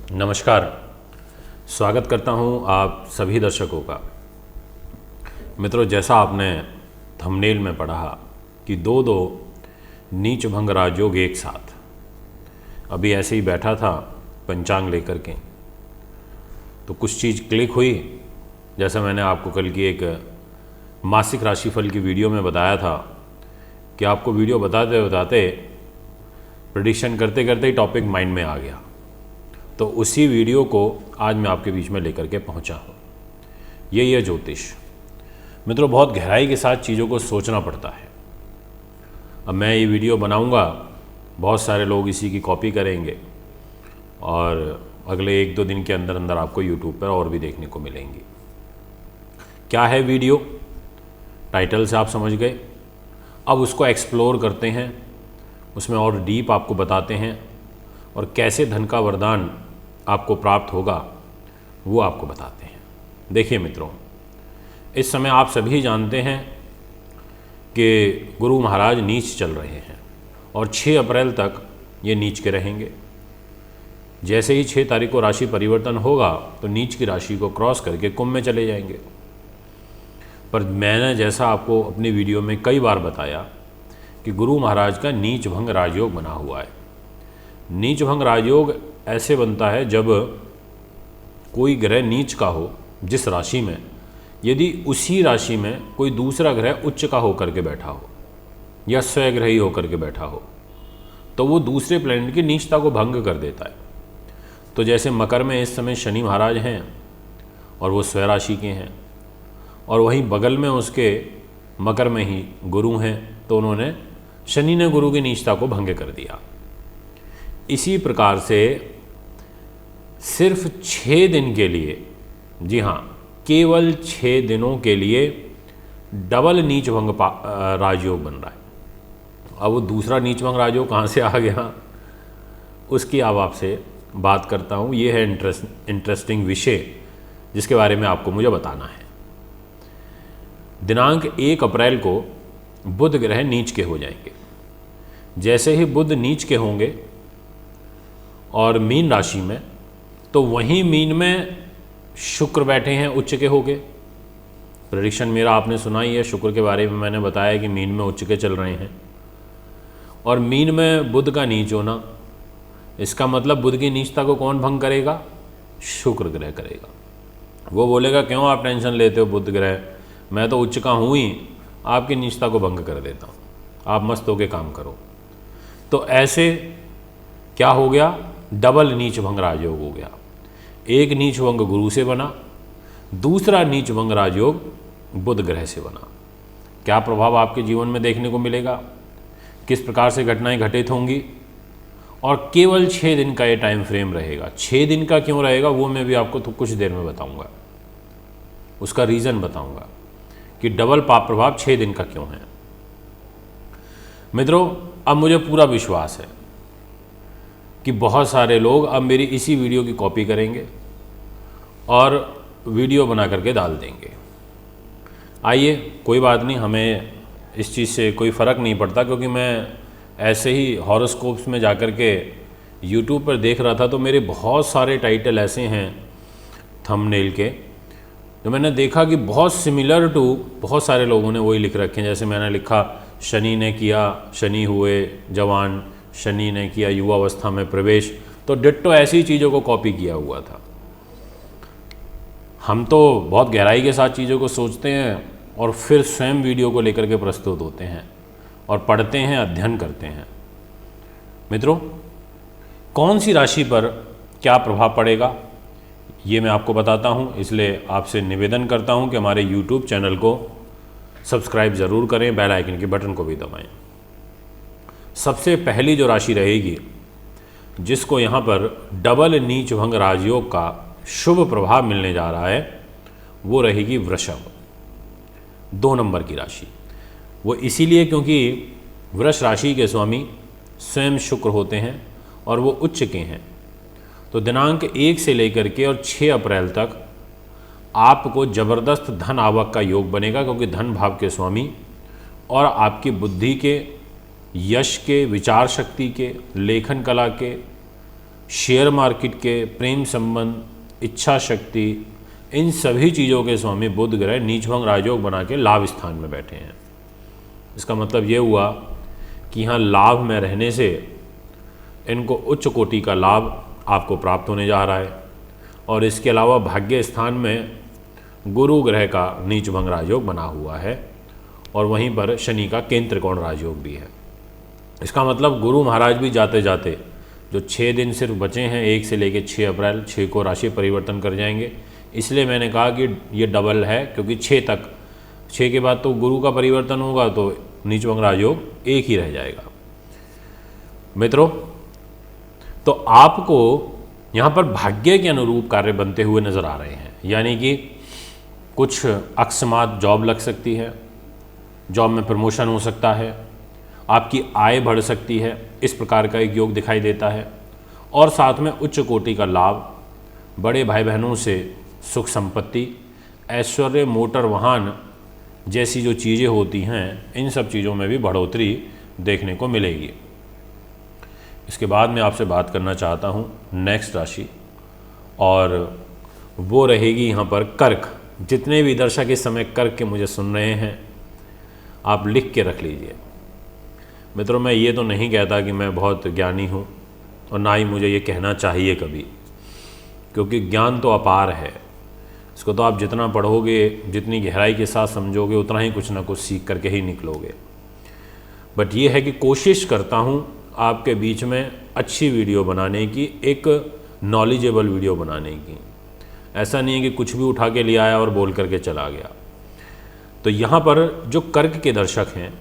नमस्कार। स्वागत करता हूं आप सभी दर्शकों का। मित्रों, जैसा आपने थंबनेल में पढ़ा कि दो नीच भंग राजयोग एक साथ, अभी ऐसे ही बैठा था पंचांग लेकर के, तो कुछ चीज़ क्लिक हुई। जैसा मैंने आपको कल की एक मासिक राशिफल की वीडियो में बताया था कि आपको वीडियो बताते बताते प्रेडिक्शन करते करते ही टॉपिक माइंड में आ गया, तो उसी वीडियो को आज मैं आपके बीच में लेकर के पहुंचा हूं। यही है ज्योतिष। मित्रों, बहुत गहराई के साथ चीज़ों को सोचना पड़ता है। अब मैं ये वीडियो बनाऊंगा, बहुत सारे लोग इसी की कॉपी करेंगे और अगले 1-2 दिन के अंदर अंदर आपको यूट्यूब पर और भी देखने को मिलेंगी। क्या है वीडियो, टाइटल से आप समझ गए। अब उसको एक्सप्लोर करते हैं, उसमें और डीप आपको बताते हैं और कैसे धन का वरदान आपको प्राप्त होगा वो आपको बताते हैं। देखिए मित्रों, इस समय आप सभी जानते हैं कि गुरु महाराज नीच चल रहे हैं और 6 अप्रैल तक ये नीच के रहेंगे। जैसे ही 6 तारीख को राशि परिवर्तन होगा तो नीच की राशि को क्रॉस करके कुंभ में चले जाएंगे। पर मैंने जैसा आपको अपनी वीडियो में कई बार बताया कि गुरु महाराज का नीच भंग राजयोग बना हुआ है। नीच भंग राजयोग ऐसे बनता है जब कोई ग्रह नीच का हो जिस राशि में, यदि उसी राशि में कोई दूसरा ग्रह उच्च का होकर के बैठा हो या स्वग्रही होकर के बैठा हो, तो वो दूसरे प्लैनेट की नीचता को भंग कर देता है। तो जैसे मकर में इस समय शनि महाराज हैं और वो स्व राशि के हैं, और वहीं बगल में उसके मकर में ही गुरु हैं, तो उन्होंने शनि ने गुरु की नीचता को भंग कर दिया। इसी प्रकार से सिर्फ 6 दिन के लिए, जी हाँ, केवल 6 दिनों के लिए डबल नीच भंग राजयोग बन रहा है। अब वो दूसरा नीच भंग राजयोग कहाँ से आ गया, उसकी अब आपसे बात करता हूँ। ये है इंटरेस्टिंग विषय जिसके बारे में आपको मुझे बताना है। दिनांक 1 अप्रैल को बुध ग्रह नीच के हो जाएंगे। जैसे ही बुध नीच के होंगे और मीन राशि में, तो वहीं मीन में शुक्र बैठे हैं उच्च के होके। प्रेडिक्शन मेरा आपने सुना ही है, शुक्र के बारे में मैंने बताया कि मीन में उच्च के चल रहे हैं और मीन में बुध का नीच होना, इसका मतलब बुध की नीचता को कौन भंग करेगा? शुक्र ग्रह करेगा। वो बोलेगा क्यों आप टेंशन लेते हो बुध ग्रह, मैं तो उच्च का हूँ ही, आपकी नीचता को भंग कर देता हूँ, आप मस्त होके काम करो। तो ऐसे क्या हो गया? डबल नीच भंग राजयोग हो गया। एक नीच भंग गुरु से बना, दूसरा नीच भंग राजयोग बुध ग्रह से बना। क्या प्रभाव आपके जीवन में देखने को मिलेगा, किस प्रकार से घटनाएं घटित होंगी, और केवल 6 दिन का ये टाइम फ्रेम रहेगा। 6 दिन का क्यों रहेगा वो मैं भी आपको तो कुछ देर में बताऊंगा, उसका रीज़न बताऊंगा कि डबल पाप प्रभाव 6 दिन का क्यों है। मित्रों, अब मुझे पूरा विश्वास है कि बहुत सारे लोग अब मेरी इसी वीडियो की कॉपी करेंगे और वीडियो बना करके डाल देंगे। आइए, कोई बात नहीं, हमें इस चीज़ से कोई फ़र्क नहीं पड़ता, क्योंकि मैं ऐसे ही हॉरोस्कोप्स में जाकर के यूट्यूब पर देख रहा था तो मेरे बहुत सारे टाइटल ऐसे हैं थंबनेल के, तो मैंने देखा कि बहुत सिमिलर टू बहुत सारे लोगों ने वही लिख रखे हैं। जैसे मैंने लिखा शनि ने किया, शनि हुए जवान, शनि ने किया युवावस्था में प्रवेश, तो डिट्टो ऐसी चीज़ों को कॉपी किया हुआ था। हम तो बहुत गहराई के साथ चीज़ों को सोचते हैं और फिर स्वयं वीडियो को लेकर के प्रस्तुत होते हैं और पढ़ते हैं, अध्ययन करते हैं। मित्रों, कौन सी राशि पर क्या प्रभाव पड़ेगा ये मैं आपको बताता हूँ, इसलिए आपसे निवेदन करता हूँ कि हमारे YouTube चैनल को सब्सक्राइब ज़रूर करें, बेल आइकन के बटन को भी दबाएं। सबसे पहली जो राशि रहेगी जिसको यहाँ पर डबल नीच भंग राजयोग का शुभ प्रभाव मिलने जा रहा है, वो रहेगी वृषभ, 2 नंबर की राशि। वो इसीलिए क्योंकि वृष राशि के स्वामी स्वयं शुक्र होते हैं और वो उच्च के हैं। तो दिनांक 1 से लेकर के और 6 अप्रैल तक आपको ज़बरदस्त धन आवक का योग बनेगा, क्योंकि धन भाव के स्वामी और आपकी बुद्धि के, यश के, विचार शक्ति के, लेखन कला के, शेयर मार्केट के, प्रेम संबंध, इच्छा शक्ति, इन सभी चीज़ों के स्वामी बुध ग्रह नीचभंग राजयोग बना के लाभ स्थान में बैठे हैं। इसका मतलब ये हुआ कि यहाँ लाभ में रहने से इनको उच्च कोटि का लाभ आपको प्राप्त होने जा रहा है। और इसके अलावा भाग्य स्थान में गुरु ग्रह का नीचभंग राजयोग बना हुआ है और वहीं पर शनि का केंद्र त्रिकोण राजयोग भी है। इसका मतलब गुरु महाराज भी जाते जाते जो 6 दिन सिर्फ बचे हैं, 1 से लेकर 6 अप्रैल 6 को राशि परिवर्तन कर जाएंगे। इसलिए मैंने कहा कि ये डबल है, क्योंकि 6 के बाद तो गुरु का परिवर्तन होगा तो नीचभंग राजयोग एक ही रह जाएगा। मित्रों, तो आपको यहाँ पर भाग्य के अनुरूप कार्य बनते हुए नजर आ रहे हैं, यानी कि कुछ अकस्मात जॉब लग सकती है, जॉब में प्रमोशन हो सकता है, आपकी आय बढ़ सकती है, इस प्रकार का एक योग दिखाई देता है। और साथ में उच्च कोटि का लाभ, बड़े भाई बहनों से सुख संपत्ति, ऐश्वर्य, मोटर वाहन जैसी जो चीज़ें होती हैं, इन सब चीज़ों में भी बढ़ोतरी देखने को मिलेगी। इसके बाद मैं आपसे बात करना चाहता हूँ नेक्स्ट राशि, और वो रहेगी यहाँ पर कर्क। जितने भी दर्शक इस समय कर्क के मुझे सुन रहे हैं, आप लिख के रख लीजिए। मित्रों, मैं ये तो नहीं कहता कि मैं बहुत ज्ञानी हूँ, और ना ही मुझे ये कहना चाहिए कभी, क्योंकि ज्ञान तो अपार है। इसको तो आप जितना पढ़ोगे, जितनी गहराई के साथ समझोगे, उतना ही कुछ ना कुछ सीख करके ही निकलोगे। बट ये है कि कोशिश करता हूँ आपके बीच में अच्छी वीडियो बनाने की, एक नॉलेजेबल वीडियो बनाने की। ऐसा नहीं है कि कुछ भी उठा के ले आया और बोल करके चला गया। तो यहाँ पर जो कर्क के दर्शक हैं,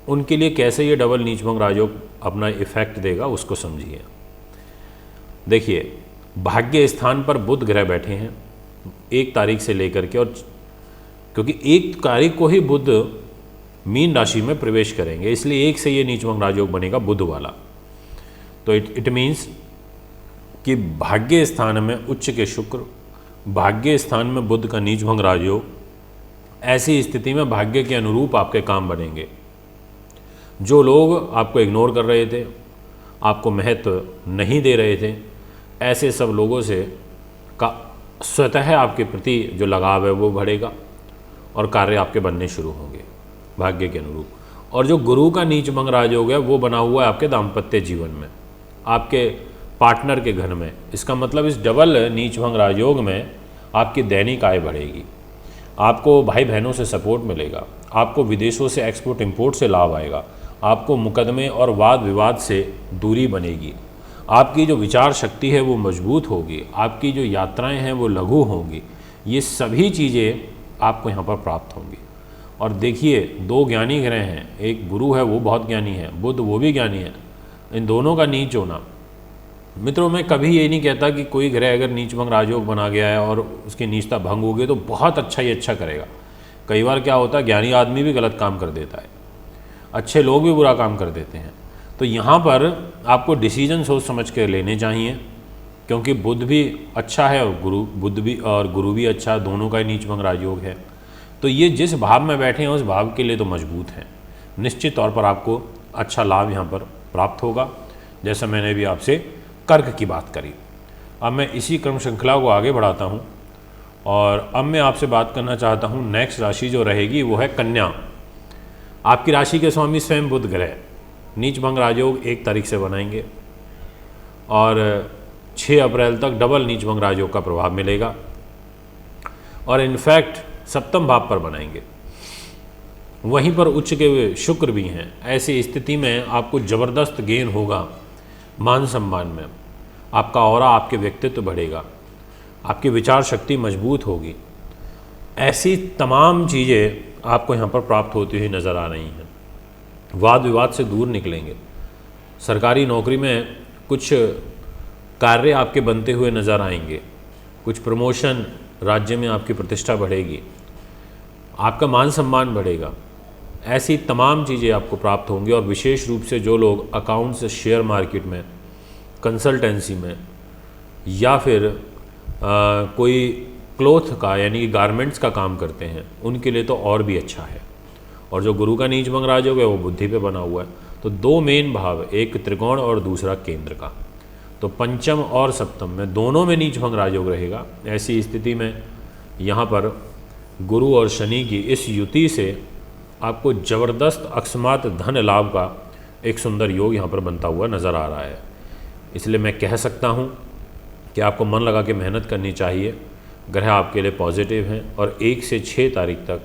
उनके लिए कैसे ये डबल नीचभंग राजयोग अपना इफेक्ट देगा, उसको समझिए। देखिए, भाग्य स्थान पर बुध ग्रह बैठे हैं 1 तारीख से लेकर के, और क्योंकि 1 तारीख को ही बुध मीन राशि में प्रवेश करेंगे, इसलिए 1 से ये नीचभंग राजयोग बनेगा बुध वाला। तो इट मीन्स कि भाग्य स्थान में उच्च के शुक्र, भाग्य स्थान में बुध का नीचभंग राजयोग, ऐसी स्थिति में भाग्य के अनुरूप आपके काम बनेंगे। जो लोग आपको इग्नोर कर रहे थे, आपको महत्व नहीं दे रहे थे, ऐसे सब लोगों से का स्वतः आपके प्रति जो लगाव है वो बढ़ेगा और कार्य आपके बनने शुरू होंगे भाग्य के अनुरूप। और जो गुरु का नीचभंग राजयोग है वो बना हुआ है आपके दाम्पत्य जीवन में, आपके पार्टनर के घर में। इसका मतलब इस डबल नीचभंग राजयोग में आपकी दैनिक आय बढ़ेगी, आपको भाई बहनों से सपोर्ट मिलेगा, आपको विदेशों से एक्सपोर्ट इंपोर्ट से लाभ आएगा, आपको मुकदमे और वाद विवाद से दूरी बनेगी, आपकी जो विचार शक्ति है वो मजबूत होगी, आपकी जो यात्राएं हैं वो लघु होंगी। ये सभी चीज़ें आपको यहाँ पर प्राप्त होंगी। और देखिए, 2 ज्ञानी ग्रह हैं, एक गुरु है वो बहुत ज्ञानी है, बुध वो भी ज्ञानी है, इन दोनों का नीच होना। मित्रों, मैं कभी ये नहीं कहता कि कोई ग्रह अगर नीचभंग राजयोग बना गया है और उसकी नीचता भंग हो गई तो बहुत अच्छा ही अच्छा करेगा। कई बार क्या होता है, ज्ञानी आदमी भी गलत काम कर देता है, अच्छे लोग भी बुरा काम कर देते हैं। तो यहाँ पर आपको डिसीजन सोच समझ के लेने चाहिए, क्योंकि बुध भी अच्छा है और गुरु भी अच्छा है, दोनों का ही नीचभंग राजयोग है। तो ये जिस भाव में बैठे हैं उस भाव के लिए तो मजबूत हैं, निश्चित तौर पर आपको अच्छा लाभ यहाँ पर प्राप्त होगा, जैसा मैंने भी आपसे कर्क की बात करी। अब मैं इसी क्रम श्रृंखला को आगे बढ़ाता हूँ और अब मैं आपसे बात करना चाहता हूँ नेक्स्ट राशि जो रहेगी वो है कन्या। आपकी राशि के स्वामी स्वयं बुध ग्रह नीचभंग राजयोग 1 तारीख से बनाएंगे और 6 अप्रैल तक डबल नीचभंग राजयोग का प्रभाव मिलेगा, और इनफैक्ट 7वें भाव पर बनाएंगे। वहीं पर उच्च के शुक्र भी हैं। ऐसी स्थिति में आपको ज़बरदस्त गेन होगा मान सम्मान में, आपका ऑरा, आपके व्यक्तित्व बढ़ेगा, आपकी विचार शक्ति मजबूत होगी। ऐसी तमाम चीज़ें आपको यहाँ पर प्राप्त होती हुई नज़र आ रही हैं। वाद विवाद से दूर निकलेंगे, सरकारी नौकरी में कुछ कार्य आपके बनते हुए नज़र आएंगे, कुछ प्रमोशन, राज्य में आपकी प्रतिष्ठा बढ़ेगी, आपका मान सम्मान बढ़ेगा। ऐसी तमाम चीज़ें आपको प्राप्त होंगी। और विशेष रूप से जो लोग अकाउंट्स, शेयर मार्केट में, कंसल्टेंसी में या फिर कोई क्लोथ का यानी कि गारमेंट्स का काम करते हैं, उनके लिए तो और भी अच्छा है। और जो गुरु का नीचभंग राजयोग है वो बुद्धि पे बना हुआ है। तो 2 मेन भाव, एक त्रिकोण और दूसरा केंद्र का। तो पंचम और सप्तम में दोनों में नीच भंग राजयोग रहेगा। ऐसी स्थिति में यहाँ पर गुरु और शनि की इस युति से आपको ज़बरदस्त अकस्मात धन लाभ का एक सुंदर योग यहाँ पर बनता हुआ नज़र आ रहा है। इसलिए मैं कह सकता हूँ कि आपको मन लगा के मेहनत करनी चाहिए। ग्रह आपके लिए पॉजिटिव हैं और 1 से 6 तारीख तक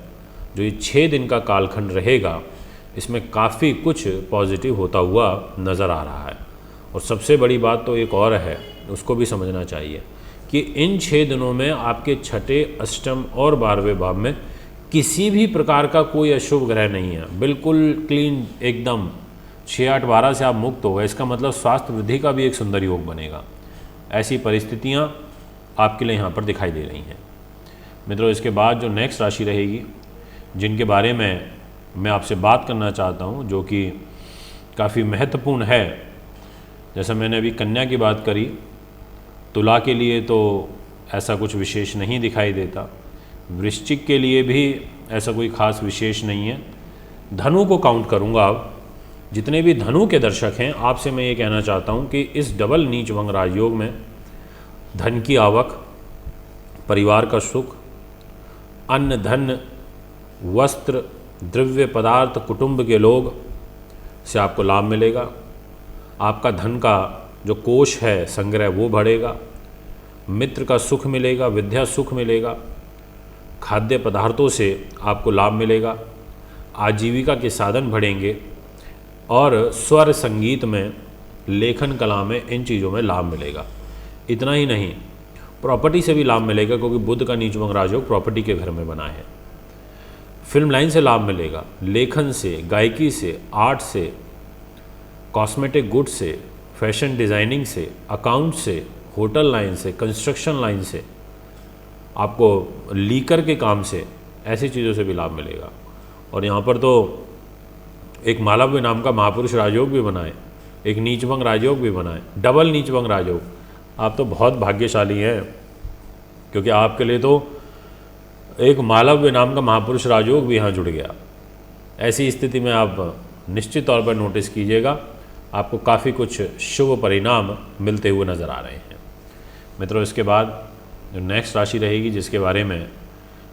जो ये 6 दिन का कालखंड रहेगा, इसमें काफ़ी कुछ पॉजिटिव होता हुआ नज़र आ रहा है। और सबसे बड़ी बात तो एक और है, उसको भी समझना चाहिए कि इन 6 दिनों में आपके छठे, अष्टम और 12वें भाव में किसी भी प्रकार का कोई अशुभ ग्रह नहीं है। बिल्कुल क्लीन, एकदम 6, 8, 12 से आप मुक्त हो गए। इसका मतलब स्वास्थ्य वृद्धि का भी एक सुंदर योग बनेगा। ऐसी परिस्थितियाँ आपके लिए यहाँ पर दिखाई दे रही हैं। मित्रों, इसके बाद जो नेक्स्ट राशि रहेगी, जिनके बारे में मैं आपसे बात करना चाहता हूँ, जो कि काफ़ी महत्वपूर्ण है। जैसा मैंने अभी कन्या की बात करी, तुला के लिए तो ऐसा कुछ विशेष नहीं दिखाई देता, वृश्चिक के लिए भी ऐसा कोई खास विशेष नहीं है। धनु को काउंट करूँगा। अब जितने भी धनु के दर्शक हैं, आपसे मैं ये कहना चाहता हूँ कि इस डबल नीच भंग राजयोग में धन की आवक, परिवार का सुख, अन्न धन, वस्त्र, द्रव्य पदार्थ, कुटुंब के लोग से आपको लाभ मिलेगा। आपका धन का जो कोष है, संग्रह, वो बढ़ेगा। मित्र का सुख मिलेगा, विद्या सुख मिलेगा। खाद्य पदार्थों से आपको लाभ मिलेगा। आजीविका के साधन बढ़ेंगे और स्वर संगीत में, लेखन कला में, इन चीज़ों में लाभ मिलेगा। इतना ही नहीं, प्रॉपर्टी से भी लाभ मिलेगा, क्योंकि बुध का नीच भंग राजयोग प्रॉपर्टी के घर में बना है। फिल्म लाइन से लाभ मिलेगा, लेखन से, गायकी से, आर्ट से, कॉस्मेटिक गुड से, फैशन डिज़ाइनिंग से, अकाउंट से, होटल लाइन से, कंस्ट्रक्शन लाइन से, आपको लीकर के काम से, ऐसी चीज़ों से भी लाभ मिलेगा। और यहाँ पर तो एक मालव्य नाम का महापुरुष राजयोग भी बना है, एक नीचभंग राजयोग भी बना है, डबल नीचभंग राजयोग। आप तो बहुत भाग्यशाली हैं, क्योंकि आपके लिए तो एक मालव्य नाम का महापुरुष राजयोग भी यहाँ जुड़ गया। ऐसी स्थिति में आप निश्चित तौर पर नोटिस कीजिएगा, आपको काफ़ी कुछ शुभ परिणाम मिलते हुए नज़र आ रहे हैं। मित्रों, इसके बाद जो नेक्स्ट राशि रहेगी, जिसके बारे में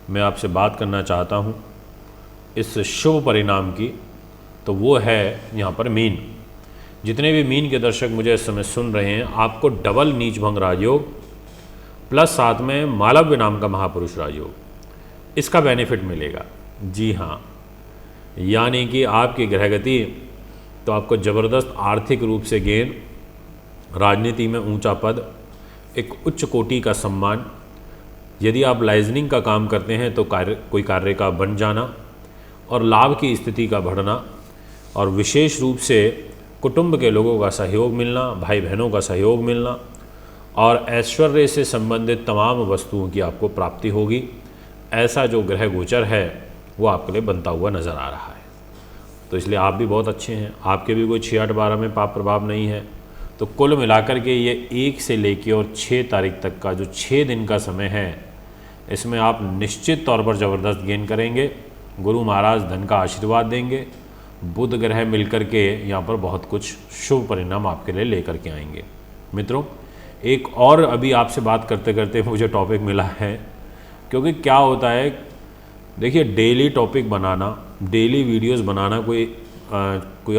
मैं आपसे बात करना चाहता हूँ इस शुभ परिणाम की, तो वो है यहाँ पर मीन। जितने भी मीन के दर्शक मुझे इस समय सुन रहे हैं, आपको डबल नीच भंग राजयोग प्लस साथ में मालव्य नाम का महापुरुष राजयोग, इसका बेनिफिट मिलेगा। जी हाँ, यानी कि आपकी ग्रहगति तो आपको ज़बरदस्त आर्थिक रूप से गेन, राजनीति में ऊंचा पद, एक उच्च कोटि का सम्मान, यदि आप लाइजनिंग का काम करते हैं तो कोई कार्य का बन जाना, और लाभ की स्थिति का बढ़ना, और विशेष रूप से कुटुंब के लोगों का सहयोग मिलना, भाई बहनों का सहयोग मिलना, और ऐश्वर्य से संबंधित तमाम वस्तुओं की आपको प्राप्ति होगी। ऐसा जो ग्रह गोचर है वो आपके लिए बनता हुआ नज़र आ रहा है। तो इसलिए आप भी बहुत अच्छे हैं, आपके भी कोई 6, 8, 12 में पाप प्रभाव नहीं है। तो कुल मिलाकर के ये 1 से लेकर और 6 तारीख तक का जो 6 दिन का समय है, इसमें आप निश्चित तौर पर ज़बरदस्त गेन करेंगे। गुरु महाराज धन का आशीर्वाद देंगे, बुध ग्रह मिलकर के यहाँ पर बहुत कुछ शुभ परिणाम आपके लिए लेकर के आएंगे। मित्रों, एक और अभी आपसे बात करते करते मुझे टॉपिक मिला है, क्योंकि क्या होता है, देखिए, डेली टॉपिक बनाना, डेली वीडियोस बनाना कोई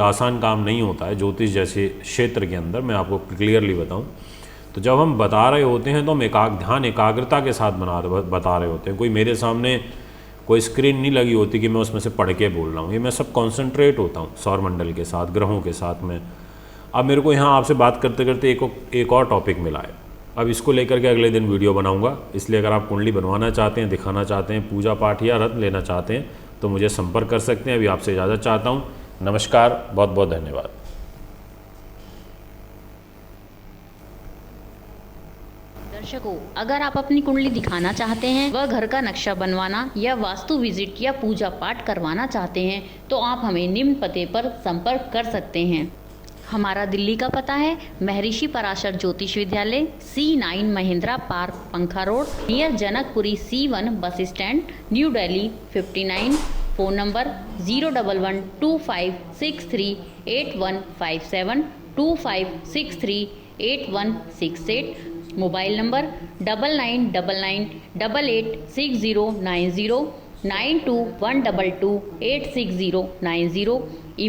आसान काम नहीं होता है ज्योतिष जैसे क्षेत्र के अंदर। मैं आपको क्लियरली बताऊं तो जब हम बता रहे होते हैं तो हम ध्यान एकाग्रता के साथ बता रहे होते हैं। कोई मेरे सामने कोई स्क्रीन नहीं लगी होती कि मैं उसमें से पढ़ के बोल रहा हूँ। ये मैं सब कॉन्सेंट्रेट होता हूँ सौरमंडल के साथ, ग्रहों के साथ में। अब मेरे को यहाँ आपसे बात करते करते एक और टॉपिक मिला है। अब इसको लेकर के अगले दिन वीडियो बनाऊंगा। इसलिए अगर आप कुंडली बनवाना चाहते हैं, दिखाना चाहते हैं, पूजा पाठ या रत्न लेना चाहते हैं तो मुझे संपर्क कर सकते हैं। अभी आपसे इजाज़त चाहता हूँ। नमस्कार, बहुत बहुत धन्यवाद। दर्शकों, अगर आप अपनी कुंडली दिखाना चाहते हैं, वह घर का नक्शा बनवाना या वास्तु विजिट या पूजा पाठ करवाना चाहते हैं तो आप हमें निम्न पते पर संपर्क कर सकते हैं। हमारा दिल्ली का पता है महर्षि पराशर ज्योतिष विद्यालय, C9 महिंद्रा पार्क, पंखा road, near Janakpuri, C1 bus stand, new Delhi 59। Phone number 01125638157, 2563 8168, mobile number 9999886090, 9212286090, email